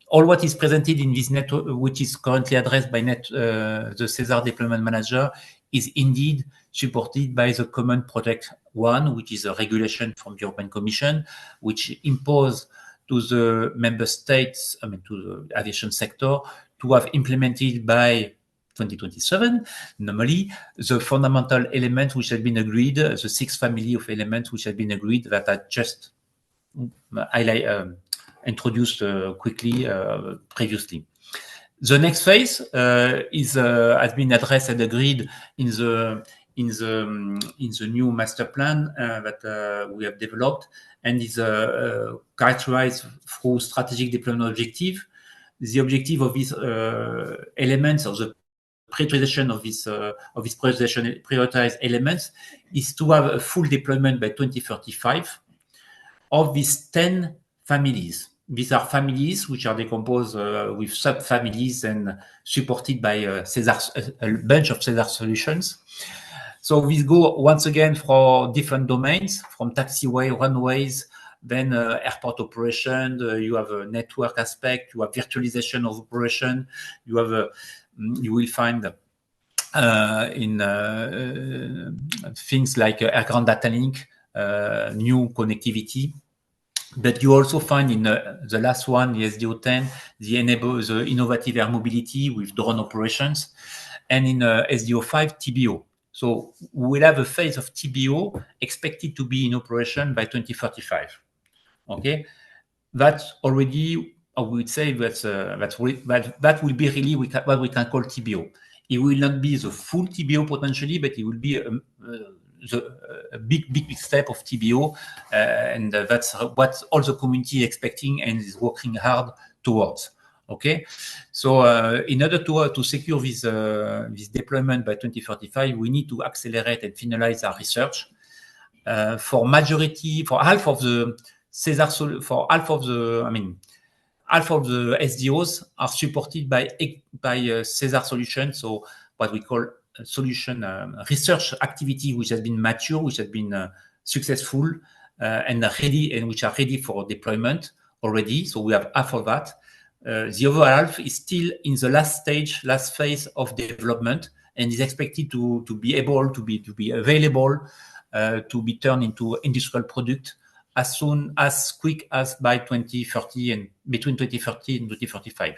all what is presented in this network, which is currently addressed by the SESAR deployment manager, is indeed supported by the Common Project 1, which is a regulation from the European Commission, which imposes to the member states, to the aviation sector, to have implemented by 2027, normally, the fundamental elements which have been agreed, the 6 family of elements which have been agreed that are just introduced quickly previously. The next phase has been addressed and agreed in the new master plan that we have developed, and is characterized through strategic deployment objective. The objective of these elements, of the prioritization of these prioritized elements, is to have a full deployment by 2035 of these 10 families. These are families which are decomposed with sub-families and supported by a bunch of SESAR solutions. So these go once again for different domains, from taxiway, runways, then airport operation. You have a network aspect. You have virtualization of operation. You have you will find in things like air ground data link, new connectivity. But you also find in the last one, the SDO10, the innovative air mobility with drone operations, and in SDO5, TBO. So we'll have a phase of TBO expected to be in operation by 2035. Okay, that's already, I would say, that will be really what we can call TBO. It will not be the full TBO potentially, but it will be a big step of TBO, and that's what all the community is expecting and is working hard towards. Okay, so in order to secure this deployment by 2035, we need to accelerate and finalize our research. For half of the SESAR, half of the SDOs are supported by SESAR solutions. So what we call solution research activity, which has been mature, which has been successful and ready, and which are ready for deployment already. So we have half of that. The other half is still in the last phase of development, and is expected to be able to be available, to be turned into industrial product as quick as by 2030, and between 2030 and 2035.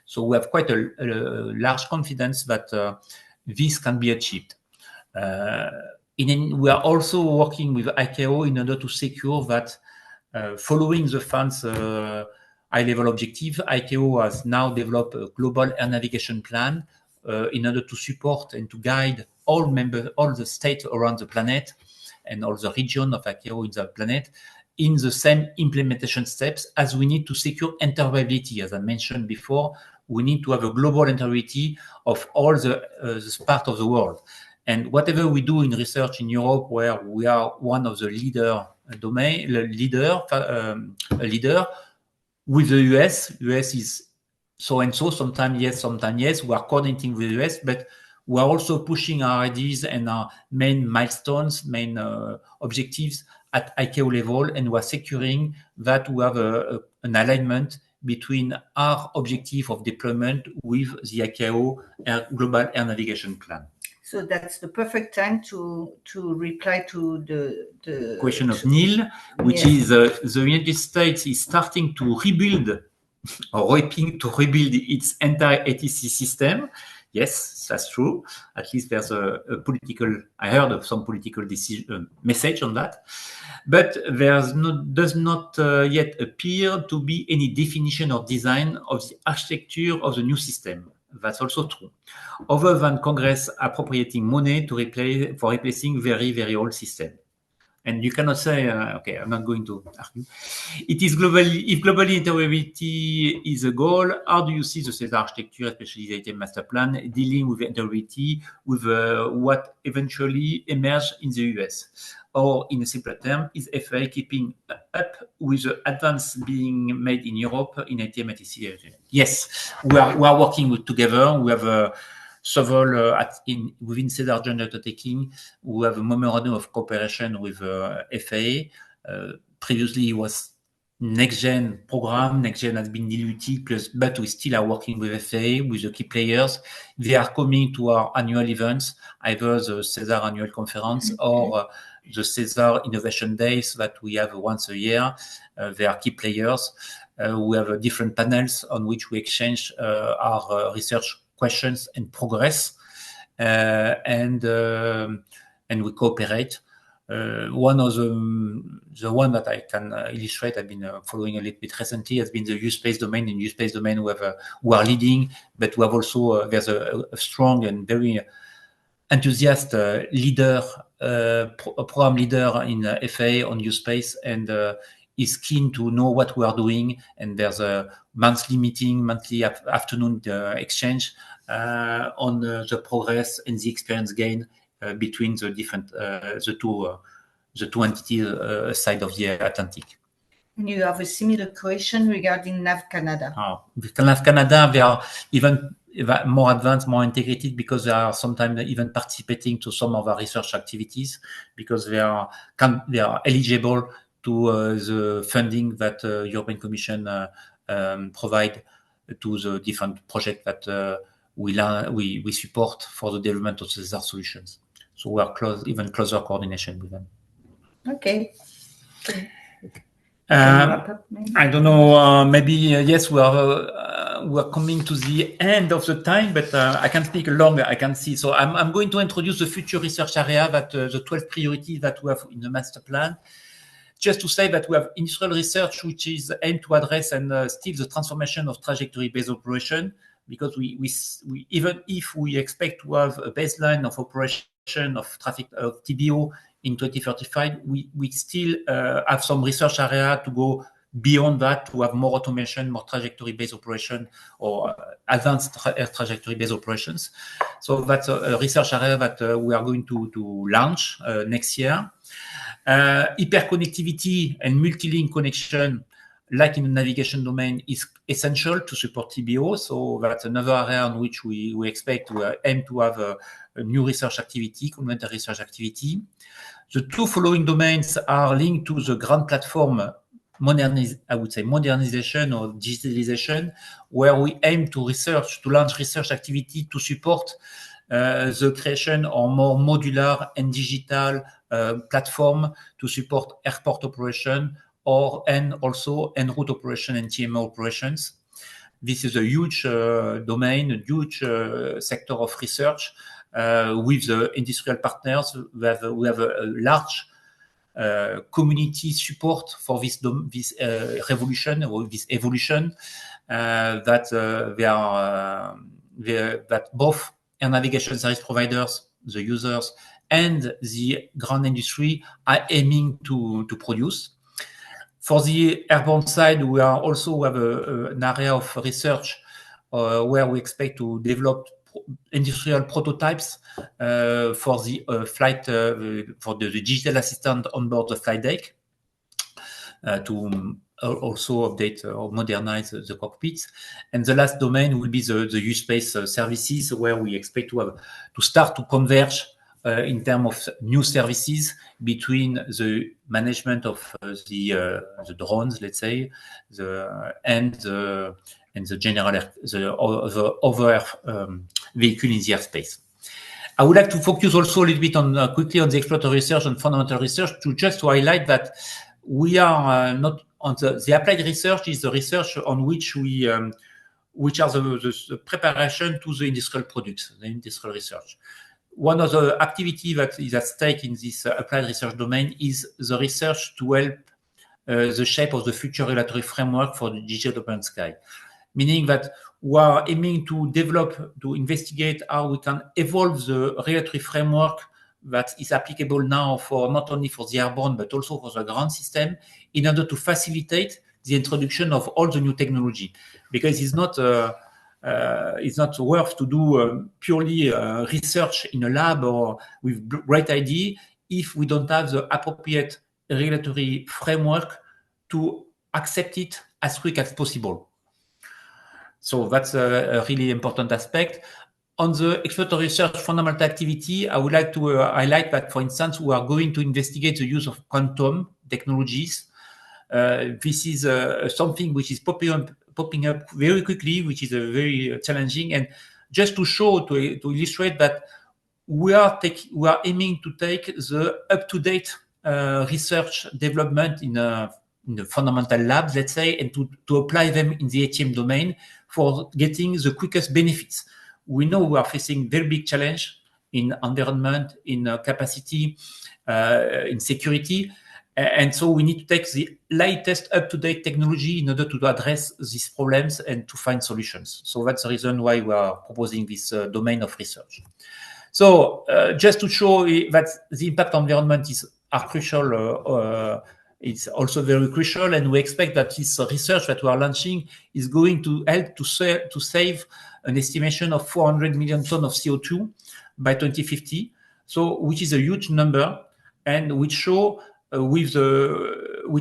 So we have quite a large confidence that this can be achieved. We are also working with ICAO in order to secure that, following the fund's high-level objective, ICAO has now developed a global air navigation plan in order to support and to guide all the states around the planet and all the region of ICAO in the planet in the same implementation steps, as we need to secure interoperability. As I mentioned before, we need to have a global interoperability of all this part of the world. And whatever we do in research in Europe, where we are one of the leader with the US is so and so, sometimes yes. We are coordinating with the US, but we are also pushing our ideas and our main milestones, main objectives at ICAO level, and we are securing that we have an alignment between our objective of deployment with the ICAO Global Air Navigation Plan. So that's the perfect time to reply to the question of Neil, which is the United States is starting to rebuild or hoping to rebuild its entire ATC system. Yes, that's true. At least there's a political, I heard of some political decision, message on that. But does not yet appear to be any definition or design of the architecture of the new system. That's also true. Other than Congress appropriating money to replacing very, very old system. And you cannot say, okay, I'm not going to argue. It is if globally interoperability is a goal, how do you see the SESAR architecture, especially the ATM master plan, dealing with interoperability with what eventually emerged in the US? Or in a simpler term, is FA keeping up with the advance being made in Europe in ATM ATC? Yes, we are working together. We have several within SESAR Joint Undertaking, we have a memorandum of cooperation with FAA. Previously, it was next-gen program. Next-gen has been diluted, but we still are working with FAA, with the key players. They are coming to our annual events, either the SESAR annual conference or the SESAR Innovation Days that we have once a year. They are key players. We have different panels on which we exchange our research questions and progress, and we cooperate. One of the one that I can illustrate, I've been following a little bit recently, has been the U-Space domain. In U-Space domain, we are leading, but we have also there's a strong and very enthusiastic leader, program leader in FAA on U-Space, and is keen to know what we are doing. And there's a monthly meeting, monthly afternoon exchange on the progress and the experience gain between the different the two entities side of the Atlantic. And you have a similar question regarding NAV Canada. With NAV Canada, they are even more advanced, more integrated, because they are sometimes even participating to some of our research activities, because they are eligible to the funding that European Commission provide to the different projects that we support for the development of SESAR solutions. So we are even closer coordination with them. Okay. I don't know. Maybe yes, we are coming to the end of the time, but I can speak longer. I can see. So I'm going to introduce the future research area that the 12 priorities that we have in the master plan. Just to say that we have industrial research, which is aimed to address and still the transformation of trajectory-based operation, because we even if we expect to have a baseline of operation of traffic of TBO in 2035, we still have some research area to go beyond that, to have more automation, more trajectory-based operation, or advanced air trajectory-based operations. So that's a research area that we are going to launch next year. Hyperconnectivity and multi-link connection, like in the navigation domain, is essential to support TBO. So that's another area on which we expect to aim to have a new research activity, complementary research activity. The two following domains are linked to the ground platform modernization or digitalization, where we aim to launch research activity to support the creation of more modular and digital platform to support airport operation and also en route operation and TMO operations. This is a huge domain, a huge sector of research with the industrial partners. We have a large community support for this revolution or this evolution that both air navigation service providers, the users, and the ground industry are aiming to produce. For the airborne side, we also have an area of research where we expect to develop industrial prototypes for the flight, for the digital assistant on board the flight deck, to also update or modernize the cockpits. And the last domain will be the U-Space services, where we expect to start to converge in terms of new services between the management of the drones, let's say, and the other vehicle in the airspace. I would like to focus also a little bit quickly on the exploratory research and fundamental research, to highlight that we are not on the applied research is the research on which we which are the preparation to the industrial products, the industrial research. One of the activity that is at stake in this applied research domain is the research to help the shape of the future regulatory framework for the digital open sky, meaning that we are aiming to develop, to investigate how we can evolve the regulatory framework that is applicable now for not only for the airborne but also for the ground system, in order to facilitate the introduction of all the new technology, because it's not worth to do purely research in a lab or with great idea if we don't have the appropriate regulatory framework to accept it as quick as possible. So that's a really important aspect. On the exploratory research fundamental activity, I would like to highlight that, for instance, we are going to investigate the use of quantum technologies. This is something which is popping up very quickly, which is very challenging. And just to show, to illustrate that we are aiming to take the up-to-date research development in the fundamental labs, let's say, and to apply them in the ATM domain for getting the quickest benefits. We know we are facing very big challenge in environment, in capacity, in security. And so we need to take the latest up-to-date technology in order to address these problems and to find solutions. So that's the reason why we are proposing this domain of research. So just to show that the impact on environment are crucial, it's also very crucial, and we expect that this research that we are launching is going to help to save an estimation of 400 million tons of CO2 by 2050. So, which is a huge number, and which show which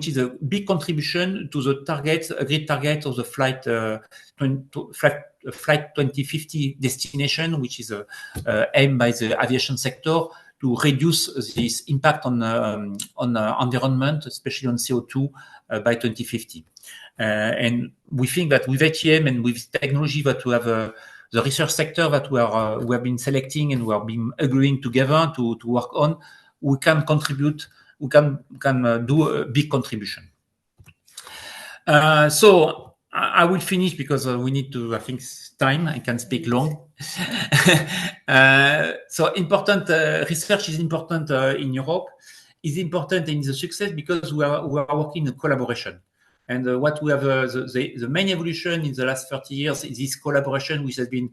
is a big contribution to the target, agreed target of the flight 2050 destination, which is aimed by the aviation sector to reduce this impact on environment, especially on CO2, by 2050. And we think that with ATM and with technology that we have, the research sector that we have been selecting and we have been agreeing together to work on, we can contribute. We can do a big contribution. So I will finish because we need to, I think, time. I can speak long. So important research is important in Europe. Is important in the success because we are working in collaboration. And what we have, the main evolution in the last 30 years is this collaboration, which has been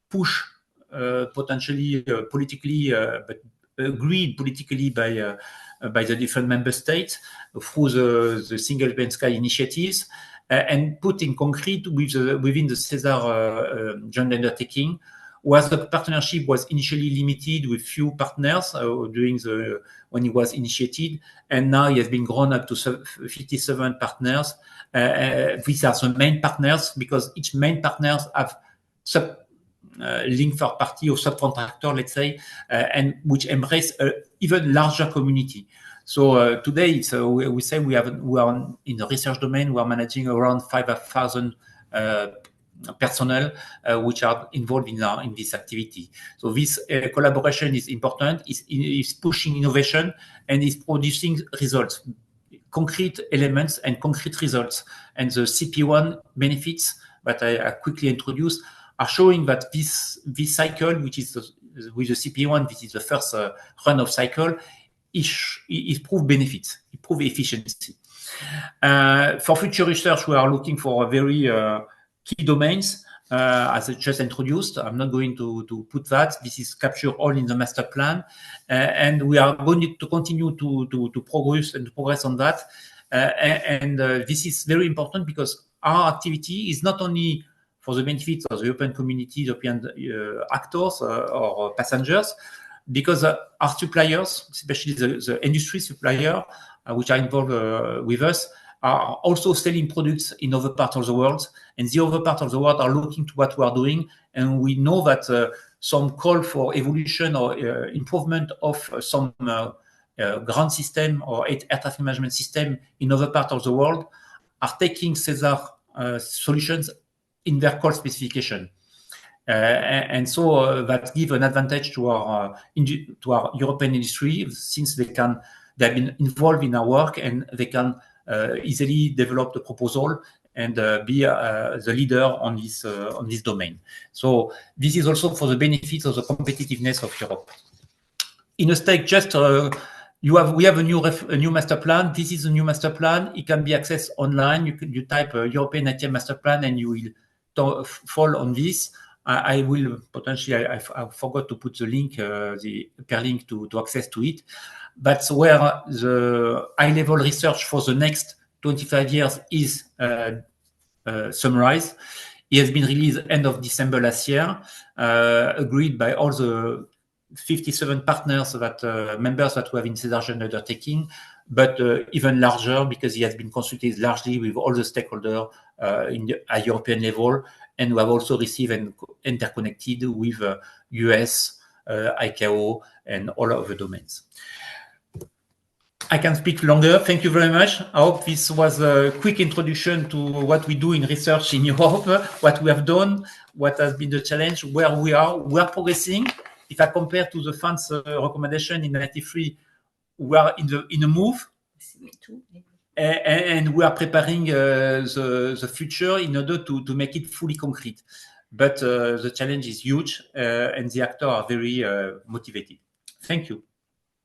pushed potentially politically, but agreed politically by the different member states through the Single European Sky initiatives, and put in concrete within the SESAR Joint Undertaking, where the partnership was initially limited with few partners when it was initiated, and now it has been grown up to 57 partners. These are the main partners because each main partners have link third party or subcontractor, let's say, and which embrace even larger community. So today, we say we are in the research domain. We are managing around 5,000 personnel which are involved in this activity. So this collaboration is important. Is pushing innovation and is producing results, concrete elements and concrete results. And the CP1 benefits that I quickly introduced are showing that this cycle, which is with the CP1, this is the first run of cycle, is prove benefits, it prove efficiency. For future research, we are looking for very key domains, as I just introduced. I'm not going to put that. This is captured all in the master plan, and we are going to continue to progress on that. And this is very important because our activity is not only for the benefits of the European community, European actors or passengers, because our suppliers, especially the industry supplier, which are involved with us, are also selling products in other parts of the world. And the other parts of the world are looking to what we are doing. And we know that some call for evolution or improvement of some ground system or air traffic management system in other parts of the world are taking SESAR solutions in their call specification. And so that gives an advantage to our European industry, since they have been involved in our work and they can easily develop the proposal and be the leader on this domain. So this is also for the benefit of the competitiveness of Europe. In a stake, just we have a new master plan. This is a new master plan. It can be accessed online. You type European ATM master plan and you will fall on this. I will potentially, I forgot to put the link, the hyperlink to access to it. That's where the high-level research for the next 25 years is summarized. It has been released end of December last year, agreed by all the 57 partners that members that we have in SESAR Joint Undertaking, but even larger because it has been consulted largely with all the stakeholders at European level, and we have also received and interconnected with US, ICAO, and all other domains. I can speak longer. Thank you very much. I hope this was a quick introduction to what we do in research in Europe, what we have done, what has been the challenge, where we are. We are progressing. If I compare to the fund's recommendation in 93, we are in a move. And we are preparing the future in order to make it fully concrete. But the challenge is huge and the actors are very motivated. Thank you.